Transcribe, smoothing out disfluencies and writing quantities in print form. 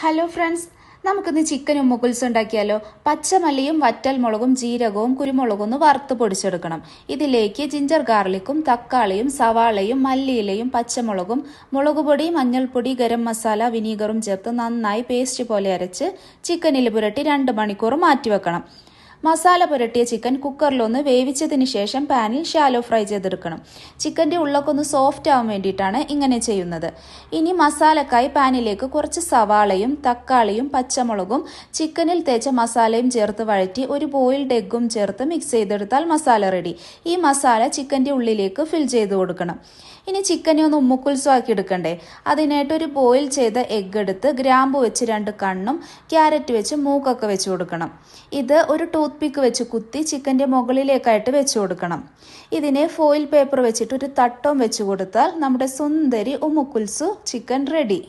Hello friends, നമുക്കിന്ന് chicken ഉമ്മുക്കുൽസ് ഉണ്ടാക്കിയാലോ. പച്ചമല്ലിയും വറ്റൽമുളകും ജീരകവും കുരുമുളകും ഒന്ന് വറുത്ത് പൊടിച്ചെടുക്കണം. ഇതിലേക്ക് ജിഞ്ചർ ഗാർലിക്കും തക്കാളിയും സവാളയും മല്ലിയിലയും പച്ചമുളകും മുളകുപൊടി മഞ്ഞൾപ്പൊടി ഗരം മസാല വിനീഗറും ചേർത്ത് നന്നായി പേസ്റ്റ് പോലെ അരച്ച് ചിക്കനിൽ പുരട്ടി 2 മണിക്കൂർ മാറ്റിവെക്കണം. മസാല പുരട്ടിയ ചിക്കൻ കുക്കറിലൊന്ന് വേവിച്ചതിന് ശേഷം പാനിൽ ഷാലോ ഫ്രൈ ചെയ്തെടുക്കണം. ചിക്കൻ്റെ ഉള്ളൊക്കെ ഒന്ന് സോഫ്റ്റ് ആവാൻ വേണ്ടിയിട്ടാണ് ഇങ്ങനെ ചെയ്യുന്നത്. ഇനി മസാലക്കായി പാനിലേക്ക് കുറച്ച് സവാളയും തക്കാളിയും പച്ചമുളകും ചിക്കനിൽ തേച്ച മസാലയും ചേർത്ത് വഴറ്റി ഒരു ബോയിൽഡ് എഗ്ഗും ചേർത്ത് മിക്സ് ചെയ്തെടുത്താൽ മസാല റെഡി. ഈ മസാല ചിക്കൻ്റെ ഉള്ളിലേക്ക് ഫിൽ ചെയ്ത് കൊടുക്കണം. ഇനി ചിക്കനെ ഒന്ന് ഉമ്മുക്കുൽസും എടുക്കണ്ടേ. അതിനായിട്ട് ഒരു ബോയിൽ ചെയ്ത എഗ്ഗ് എടുത്ത് ഗ്രാമ്പു വെച്ച് 2 കണ്ണും ക്യാരറ്റ് വെച്ച് മൂക്കൊക്കെ വെച്ച് കൊടുക്കണം. ഇത് ഒരു ടൂത്ത് പിക്ക് വെച്ച് കുത്തി ചിക്കൻ്റെ മുകളിലേക്കായിട്ട് വെച്ച് കൊടുക്കണം. ഇതിനെ ഫോയിൽ പേപ്പർ വെച്ചിട്ട് ഒരു തട്ടം വെച്ച് കൊടുത്താൽ നമ്മുടെ സുന്ദരി ഉമ്മുക്കുൽസു ചിക്കൻ റെഡി.